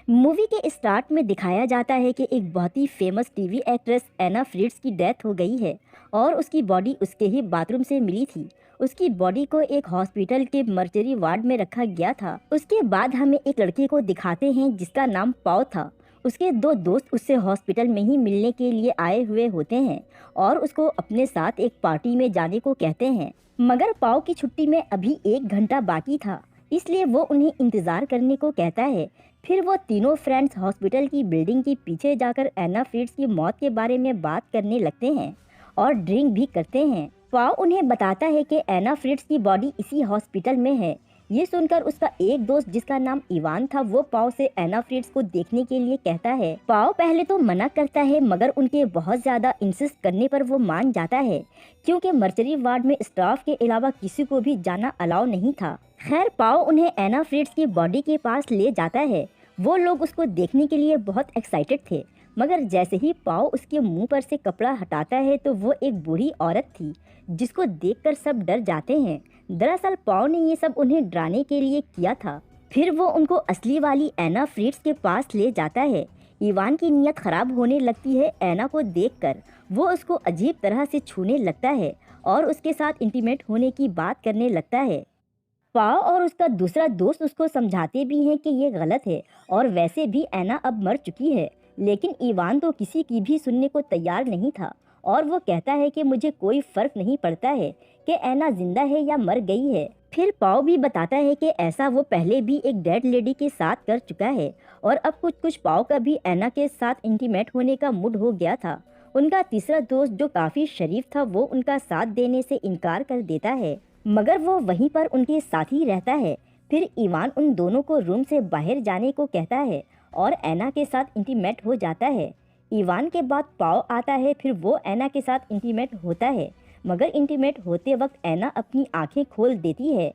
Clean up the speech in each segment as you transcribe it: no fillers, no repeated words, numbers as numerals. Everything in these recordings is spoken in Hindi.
मूवी के स्टार्ट में दिखाया जाता है कि एक बहुत ही फेमस टीवी एक्ट्रेस एना फ्रिट्ज की डेथ हो गई है और उसकी बॉडी उसके ही बाथरूम से मिली थी। उसकी बॉडी को एक हॉस्पिटल के मर्चरी वार्ड में रखा गया था। उसके बाद हमें एक लड़के को दिखाते हैं जिसका नाम पाओ था। उसके दो दोस्त उससे हॉस्पिटल में ही मिलने के लिए आए हुए होते हैं और उसको अपने साथ एक पार्टी में जाने को कहते हैं, मगर पाओ की छुट्टी में अभी 1 घंटा बाकी था, इसलिए वो उन्हें इंतजार करने को कहता है। फिर वो तीनों फ्रेंड्स हॉस्पिटल की बिल्डिंग के पीछे जाकर एना फ्रिट्ज की मौत के बारे में बात करने लगते हैं और ड्रिंक भी करते हैं। पाओ उन्हें बताता है कि एना फ्रिट्ज की बॉडी इसी हॉस्पिटल में है। ये सुनकर उसका एक दोस्त जिसका नाम इवान था वो पाओ से एना फ्रिट्ज को देखने के लिए कहता है। पाओ पहले तो मना करता है, मगर उनके बहुत ज्यादा इंसिस्ट करने पर वो मान जाता है, क्योंकि मर्चरी वार्ड में स्टाफ के अलावा किसी को भी जाना अलाउ नहीं था। खैर, पाओ उन्हें एना फ्रिट्ज की बॉडी के पास ले जाता है। वो लोग उसको देखने के लिए बहुत एक्साइटेड थे, मगर जैसे ही पाओ उसके मुंह पर से कपड़ा हटाता है तो वो एक बूढ़ी औरत थी, जिसको देखकर सब डर जाते हैं। दरअसल पाओ ने ये सब उन्हें डराने के लिए किया था। फिर वो उनको असली वाली एना फ्रिट्ज के पास ले जाता है। इवान की नीयत खराब होने लगती है एना को देखकर। वो उसको अजीब तरह से छूने लगता है और उसके साथ इंटीमेट होने की बात करने लगता है। पाओ और उसका दूसरा दोस्त उसको समझाते भी हैं कि ये गलत है और वैसे भी एना अब मर चुकी है, लेकिन इवान तो किसी की भी सुनने को तैयार नहीं था और वो कहता है कि मुझे कोई फर्क नहीं पड़ता है कि एना जिंदा है या मर गई है। फिर पाओ भी बताता है कि ऐसा वो पहले भी एक डेड लेडी के साथ कर चुका है और अब कुछ कुछ पाओ का भी एना के साथ इंटीमेट होने का मूड हो गया था। उनका तीसरा दोस्त जो काफी शरीफ था वो उनका साथ देने से इनकार कर देता है, मगर वो वहीं पर उनके साथ ही रहता है। फिर इवान उन दोनों को रूम से बाहर जाने को कहता है और एना के साथ इंटीमेट हो जाता है। इवान के बाद पाओ आता है, फिर वो एना के साथ इंटीमेट होता है, मगर इंटीमेट होते वक्त एना अपनी आंखें खोल देती है,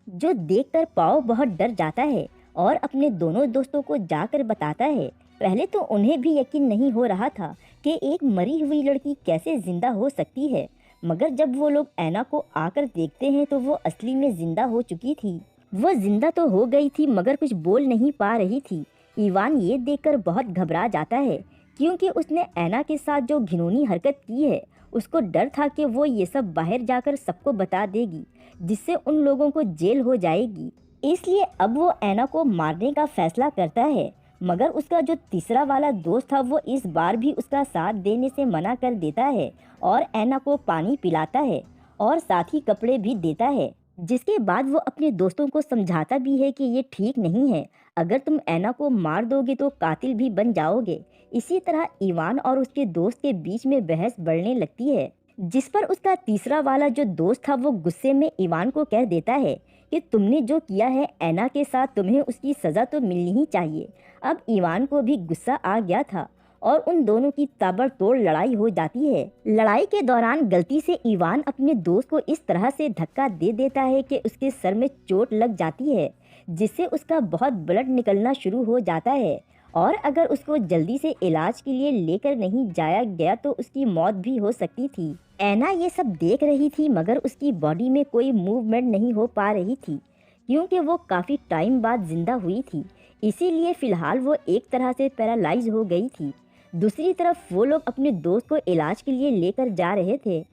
जो देखकर पाओ बहुत डर जाता है और अपने दोनों दोस्तों को जाकर बताता है। पहले तो उन्हें भी यकीन नहीं हो रहा था कि एक मरी हुई लड़की कैसे जिंदा हो सकती है, मगर जब वो लोग एना को आकर देखते हैं तो वो असली में जिंदा हो चुकी थी। वो जिंदा तो हो गई थी, मगर कुछ बोल नहीं पा रही थी। इवान ये देखकर बहुत घबरा जाता है, क्योंकि उसने एना के साथ जो घिनौनी हरकत की है, उसको डर था कि वो ये सब बाहर जाकर सबको बता देगी, जिससे उन लोगों को जेल हो जाएगी। इसलिए अब वो एना को मारने का फैसला करता है, मगर उसका जो तीसरा वाला दोस्त था वो इस बार भी उसका साथ देने से मना कर देता है और एना को पानी पिलाता है और साथ ही कपड़े भी देता है। जिसके बाद वो अपने दोस्तों को समझाता भी है कि ये ठीक नहीं है, अगर तुम एना को मार दोगे तो कातिल भी बन जाओगे। इसी तरह इवान और उसके दोस्त के बीच में बहस बढ़ने लगती है, जिस पर उसका तीसरा वाला जो दोस्त था वो गुस्से में इवान को कह देता है कि तुमने जो किया है एना के साथ, तुम्हें उसकी सज़ा तो मिलनी ही चाहिए। अब इवान को भी गुस्सा आ गया था और उन दोनों की ताबड़तोड़ लड़ाई हो जाती है। लड़ाई के दौरान गलती से इवान अपने दोस्त को इस तरह से धक्का दे देता है कि उसके सर में चोट लग जाती है, जिससे उसका बहुत ब्लड निकलना शुरू हो जाता है और अगर उसको जल्दी से इलाज के लिए लेकर नहीं जाया गया तो उसकी मौत भी हो सकती थी। एना ये सब देख रही थी, मगर उसकी बॉडी में कोई मूवमेंट नहीं हो पा रही थी, क्योंकि वो काफ़ी टाइम बाद जिंदा हुई थी। इसीलिए फ़िलहाल वो एक तरह से पैरालाइज हो गई थी। दूसरी तरफ वो लोग अपने दोस्त को इलाज के लिए लेकर जा रहे थे।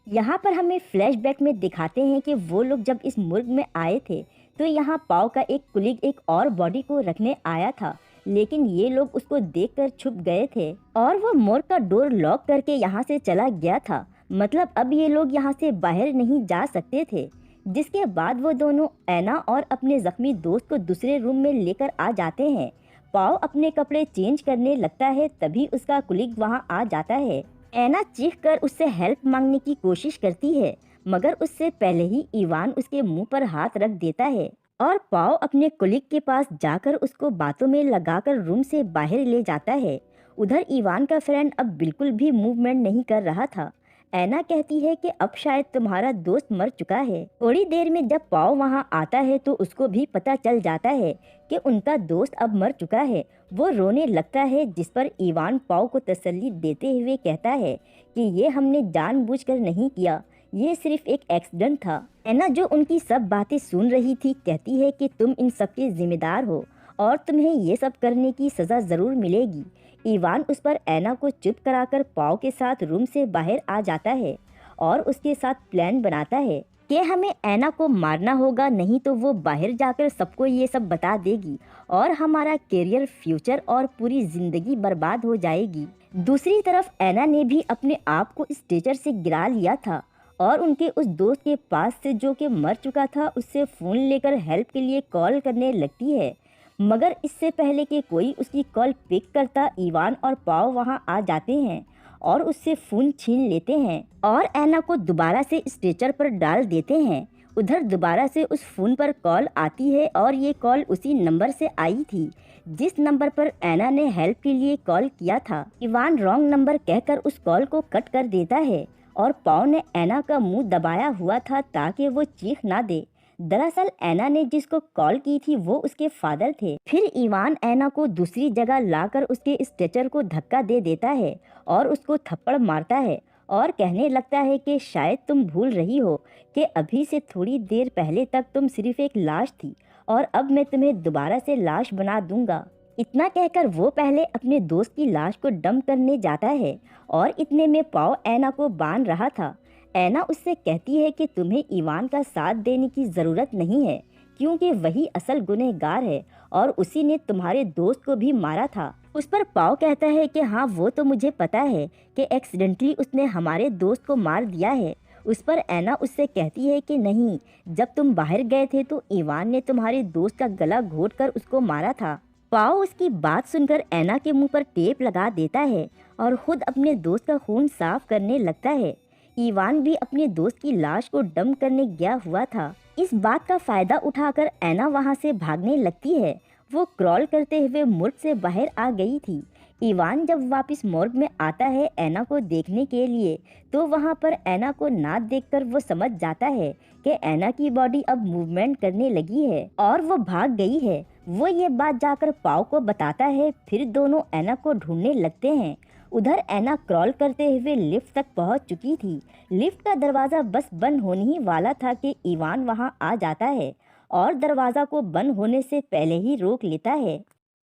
यहाँ पर हमें फ्लैशबैक में दिखाते हैं कि वो लोग जब इस मुर्ग में आए थे तो यहाँ पाओ का एक कुलीग एक और बॉडी को रखने आया था, लेकिन ये लोग उसको देखकर छुप गए थे और वो मोर का डोर लॉक करके यहाँ से चला गया था। मतलब अब ये लोग यहाँ से बाहर नहीं जा सकते थे। जिसके बाद वो दोनों एना और अपने जख्मी दोस्त को दूसरे रूम में लेकर आ जाते हैं। पाओ अपने कपड़े चेंज करने लगता है, तभी उसका कुलीग वहाँ आ जाता है। एना चीख कर उससे हेल्प मांगने की कोशिश करती है, मगर उससे पहले ही इवान उसके मुंह पर हाथ रख देता है और पाओ अपने कुलीग के पास जाकर उसको बातों में लगाकर रूम से बाहर ले जाता है। उधर इवान का फ्रेंड अब बिल्कुल भी मूवमेंट नहीं कर रहा था। एना कहती है कि अब शायद तुम्हारा दोस्त मर चुका है। थोड़ी देर में जब पाओ वहाँ आता है तो उसको भी पता चल जाता है कि उनका दोस्त अब मर चुका है। वो रोने लगता है, जिस पर इवान पाओ को तसल्ली देते हुए कहता है कि ये हमने जानबूझकर नहीं किया, ये सिर्फ एक एक्सीडेंट था। एना जो उनकी सब बातें सुन रही थी कहती है कि तुम इन सब के जिम्मेदार हो और तुम्हें ये सब करने की सज़ा ज़रूर मिलेगी। इवान उस पर ऐना को चुप कराकर पाव के साथ रूम से बाहर आ जाता है और उसके साथ प्लान बनाता है कि हमें ऐना को मारना होगा, नहीं तो वो बाहर जाकर सबको ये सब बता देगी और हमारा करियर, फ्यूचर और पूरी ज़िंदगी बर्बाद हो जाएगी। दूसरी तरफ ऐना ने भी अपने आप को स्ट्रेचर से गिरा लिया था और उनके उस दोस्त के पास से जो कि मर चुका था उससे फ़ोन लेकर हेल्प के लिए कॉल करने लगती है। मगर इससे पहले कि कोई उसकी कॉल पिक करता, इवान और पाव वहां आ जाते हैं और उससे फ़ोन छीन लेते हैं और ऐना को दोबारा से स्ट्रेचर पर डाल देते हैं। उधर दोबारा से उस फ़ोन पर कॉल आती है और ये कॉल उसी नंबर से आई थी जिस नंबर पर ऐना ने हेल्प के लिए कॉल किया था। इवान रॉन्ग नंबर कहकर उस कॉल को कट कर देता है और पाव ने ऐना का मुंह दबाया हुआ था ताकि वो चीख ना दे। दरअसल ऐना ने जिसको कॉल की थी वो उसके फादर थे। फिर इवान ऐना को दूसरी जगह लाकर उसके स्ट्रेचर को धक्का दे देता है और उसको थप्पड़ मारता है और कहने लगता है कि शायद तुम भूल रही हो कि अभी से थोड़ी देर पहले तक तुम सिर्फ एक लाश थी और अब मैं तुम्हें दोबारा से लाश बना दूंगा। इतना कहकर वो पहले अपने दोस्त की लाश को डंप करने जाता है और इतने में पाव ऐना को बांध रहा था। ऐना उससे कहती है कि तुम्हें इवान का साथ देने की ज़रूरत नहीं है क्योंकि वही असल गुनहगार है और उसी ने तुम्हारे दोस्त को भी मारा था। उस पर पाव कहता है कि हाँ, वो तो मुझे पता है कि एक्सीडेंटली उसने हमारे दोस्त को मार दिया है। उस पर ऐना उससे कहती है कि नहीं, जब तुम बाहर गए थे तो इवान ने तुम्हारे दोस्त का गला घोंटकर उसको मारा था। पाव उसकी बात सुनकर ऐना के मुंह पर टेप लगा देता है और खुद अपने दोस्त का खून साफ करने लगता है। इवान भी अपने दोस्त की लाश को डंप करने गया हुआ था। इस बात का फायदा उठाकर ऐना वहां से भागने लगती है। वो क्रॉल करते हुए मुर्ग से बाहर आ गई थी। इवान जब वापस मोर्ग में आता है ऐना को देखने के लिए तो वहां पर ऐना को ना देखकर वो समझ जाता है कि ऐना की बॉडी अब मूवमेंट करने लगी है और वो भाग गई है। वो ये बात जाकर पाव को बताता है। फिर दोनों ऐना को ढूंढने लगते हैं। उधर ऐना क्रॉल करते हुए लिफ्ट तक पहुंच चुकी थी। लिफ्ट का दरवाज़ा बस बंद होने ही वाला था कि इवान वहां आ जाता है और दरवाज़ा को बंद होने से पहले ही रोक लेता है।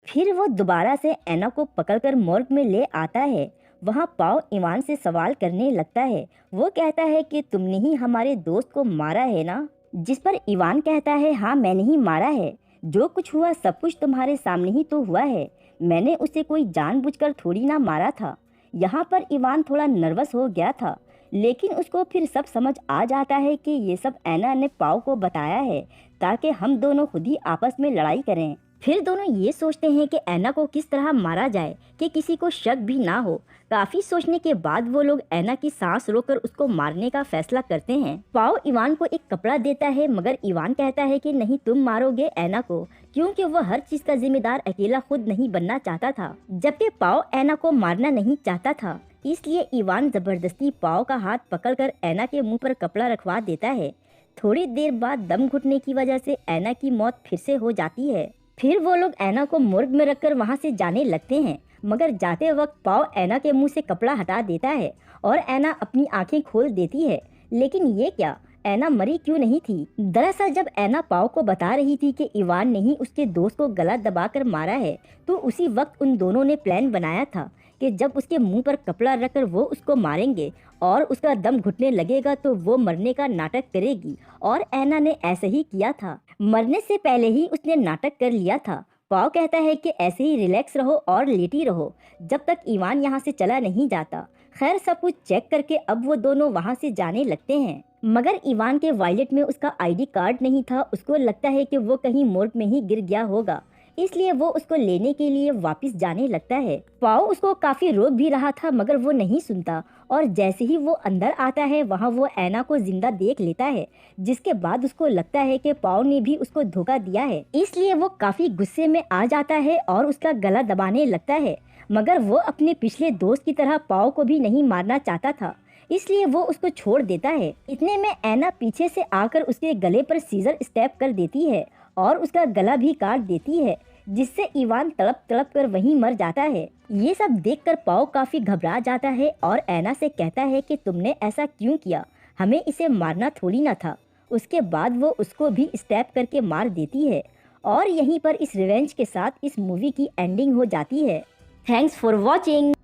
फिर वो दोबारा से ऐना को पकड़कर मोर्ग में ले आता है। वहां पाव इवान से सवाल करने लगता है। वो कहता है कि तुमने ही हमारे दोस्त को मारा है ना? जिस पर इवान कहता है हाँ, मैंने ही मारा है। जो कुछ हुआ सब कुछ तुम्हारे सामने ही तो हुआ है। मैंने उसे कोई जानबूझकर थोड़ी ना मारा था। यहाँ पर इवान थोड़ा नर्वस हो गया था लेकिन उसको फिर सब समझ आ जाता है कि ये सब ऐना ने पाव को बताया है ताकि हम दोनों खुद ही आपस में लड़ाई करें। फिर दोनों ये सोचते हैं कि ऐना को किस तरह मारा जाए कि किसी को शक भी ना हो। काफी सोचने के बाद वो लोग ऐना की सांस रोककर उसको मारने का फैसला करते हैं। पाव इवान को एक कपड़ा देता है मगर इवान कहता है कि नहीं, तुम मारोगे ऐना को, क्योंकि वो हर चीज का जिम्मेदार अकेला खुद नहीं बनना चाहता था, जबकि पाव ऐना को मारना नहीं चाहता था। इसलिए इवान जबरदस्ती पाव का हाथ पकड़कर ऐना के मुंह पर कपड़ा रखवा देता है। थोड़ी देर बाद दम घुटने की वजह से ऐना की मौत फिर से हो जाती है। फिर वो लोग ऐना को मुर्ग में रखकर वहां से जाने लगते हैं मगर जाते वक्त पाव ऐना के मुंह से कपड़ा हटा देता है और ऐना अपनी आंखें खोल देती है। लेकिन ये क्या, ऐना मरी क्यों नहीं थी? दरअसल जब ऐना पाव को बता रही थी कि इवान ने ही उसके दोस्त को गला दबाकर मारा है तो उसी वक्त उन दोनों ने प्लान बनाया था कि जब उसके मुंह पर कपड़ा रखकर वो उसको मारेंगे और उसका दम घुटने लगेगा तो वो मरने का नाटक करेगी और ऐना ने ऐसे ही किया था। मरने से पहले ही उसने नाटक कर लिया था। पाव कहता है कि ऐसे ही रिलैक्स रहो और लेटी रहो जब तक इवान यहाँ से चला नहीं जाता। खैर सब कुछ चेक करके अब वो दोनों वहाँ से जाने लगते हैं मगर इवान के वॉलेट में उसका आईडी कार्ड नहीं था। उसको लगता है कि वो कहीं मोर्ग में ही गिर गया होगा, इसलिए वो उसको लेने के लिए वापस जाने लगता है। पाव उसको काफी रोक भी रहा था मगर वो नहीं सुनता और जैसे ही वो अंदर आता है वहाँ वो ऐना को जिंदा देख लेता है, जिसके बाद उसको लगता है कि पाव ने भी उसको धोखा दिया है। इसलिए वो काफी गुस्से में आ जाता है और उसका गला दबाने लगता है मगर वो अपने पिछले दोस्त की तरह पाव को भी नहीं मारना चाहता था, इसलिए वो उसको छोड़ देता है। इतने में ऐना पीछे से आकर उसके गले पर सीजर स्टेप कर देती है और उसका गला भी काट देती है, जिससे इवान तड़प तड़प कर वहीं मर जाता है। ये सब देखकर पाव काफी घबरा जाता है और ऐना से कहता है कि तुमने ऐसा क्यों किया, हमें इसे मारना थोड़ी ना था। उसके बाद वो उसको भी स्टेप करके मार देती है और यहीं पर इस रिवेंज के साथ इस मूवी की एंडिंग हो जाती है। Thanks for watching.